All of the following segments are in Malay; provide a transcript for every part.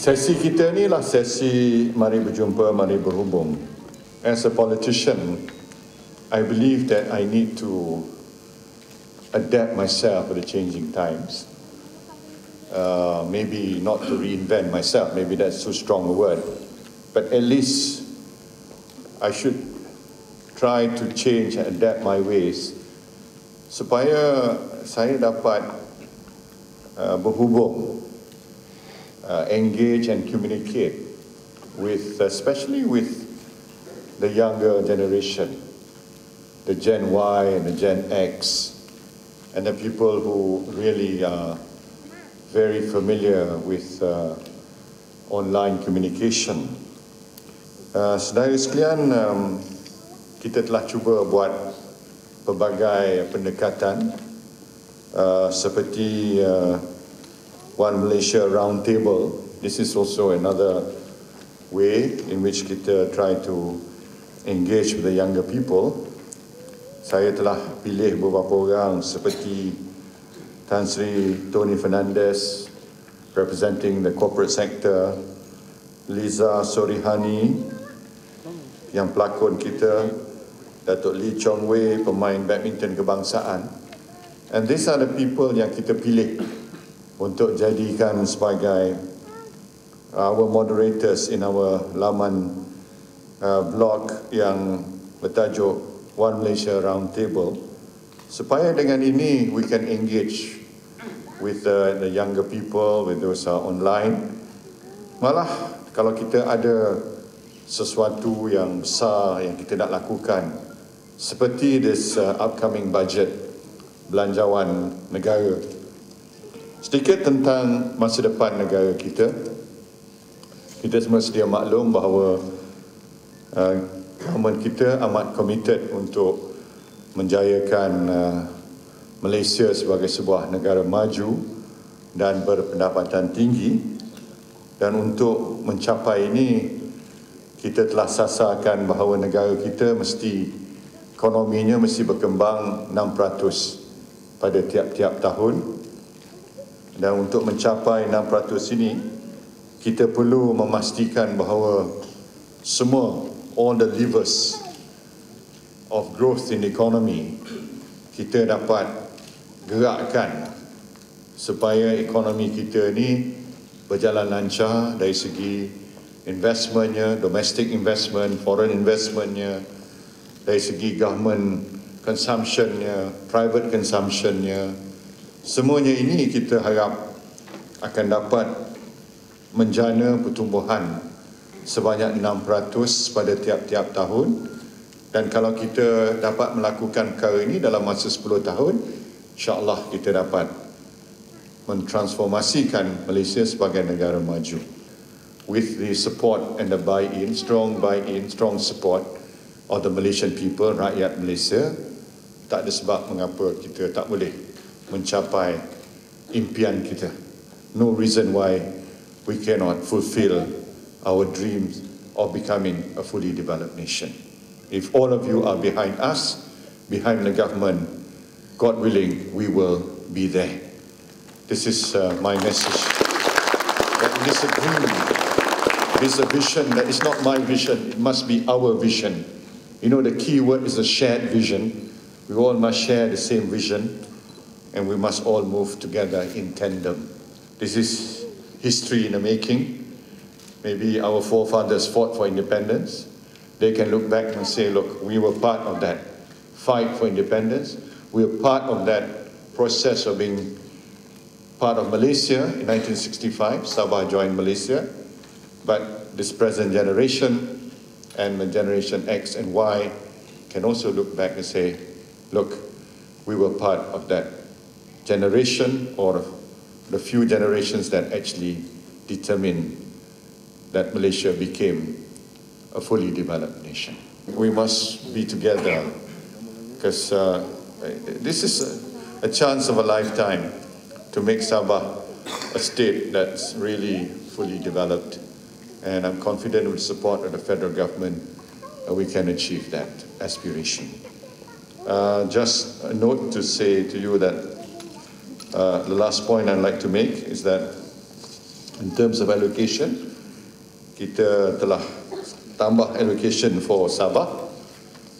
Sesi kita ni lah sesi mari berjumpa, mari berhubung. As a politician, I believe that I need to adapt myself to the changing times. Maybe not to reinvent myself, maybe that's too strong a word, but at least I should try to change and adapt my ways supaya saya dapat berhubung, engage and communicate with, especially with the younger generation, the Gen Y and the Gen X, and the people who really are very familiar with online communication. Saudara sekalian, kita telah cuba buat pelbagai pendekatan seperti One Malaysia Roundtable. This is also another way in which kita try to engage with the younger people. Saya telah pilih beberapa orang seperti Tan Sri Tony Fernandez, representing the corporate sector, Liza Sorihani, yang pelakon kita, Datuk Lee Chong Wei, pemain badminton kebangsaan. And these are the people yang kita pilih untuk jadikan sebagai our moderators in our laman blog yang bertajuk One Malaysia Roundtable, supaya dengan ini we can engage with the younger people, with those online. Malah kalau kita ada sesuatu yang besar yang kita nak lakukan, seperti this upcoming budget belanjawan negara. Sedikit tentang masa depan negara kita. Kita semua sedia maklum bahawa government kita amat committed untuk menjayakan Malaysia sebagai sebuah negara maju dan berpendapatan tinggi. Dan untuk mencapai ini, kita telah sasarkan bahawa negara kita ekonominya mesti berkembang 6% pada tiap-tiap tahun. Dan untuk mencapai 6% ini, kita perlu memastikan bahawa semua, all the levers of growth in the economy, kita dapat gerakkan supaya ekonomi kita ni berjalan lancar dari segi investmentnya, domestic investment, foreign investmentnya, dari segi government consumptionnya, private consumptionnya. Semuanya ini kita harap akan dapat menjana pertumbuhan sebanyak 6% pada tiap-tiap tahun. Dan kalau kita dapat melakukan perkara ini dalam masa 10 tahun, insya-Allah kita dapat mentransformasikan Malaysia sebagai negara maju. With the support and the buy-in, strong support of the Malaysian people, rakyat Malaysia, tak ada sebab mengapa kita tak boleh mencapai impian kita. No reason why we cannot fulfill our dreams of becoming a fully developed nation. If all of you are behind us, behind the government, God willing, we will be there. This is my message. That it is a dream, it is a vision that is not my vision, it must be our vision. You know, the key word is a shared vision. We all must share the same vision, and we must all move together in tandem. This is history in the making. Maybe our forefathers fought for independence. They can look back and say, look, we were part of that fight for independence. We were part of that process of being part of Malaysia in 1965. Sabah joined Malaysia. But this present generation and the generation X and Y can also look back and say, look, we were part of that generation, or the few generations that actually determined that Malaysia became a fully developed nation. We must be together because this is a chance of a lifetime to make Sabah a state that's really fully developed, and I'm confident with the support of the federal government we can achieve that aspiration. Just a note to say to you that the last point I'd like to make is that In terms of allocation, kita telah tambah allocation for Sabah.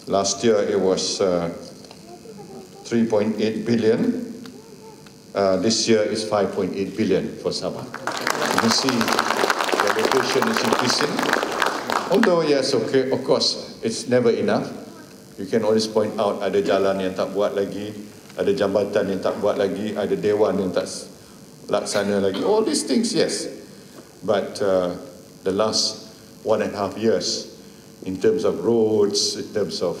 Last year it was 3.8 billion. This year is 5.8 billion for Sabah. You can see the allocation is increasing. Although yes, okay, of course, it's never enough. You can always point out ada jalan yang tak buat lagi, ada jambatan yang tak buat lagi, ada dewan yang tak laksana lagi. All these things, yes. But the last 1.5 years, in terms of roads, in terms of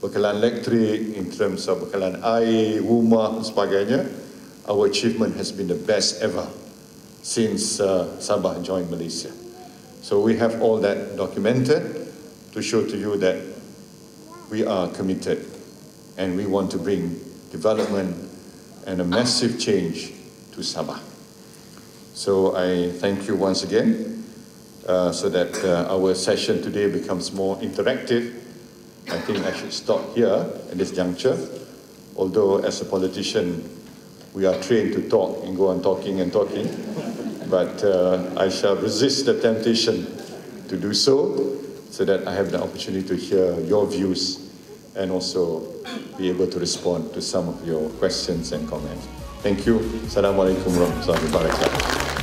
bekalan elektrik, in terms of bekalan air, rumah dan sebagainya, our achievement has been the best ever since Sabah joined Malaysia. So we have all that documented to show to you that we are committed and we want to bring development and a massive change to Sabah. So I thank you once again so that our session today becomes more interactive. I think I should stop here at this juncture. Although as a politician, we are trained to talk and go on talking and talking. But I shall resist the temptation to do so that I have the opportunity to hear your views and also be able to respond to some of your questions and comments. Thank you. Assalamualaikum warahmatullahi wabarakatuh.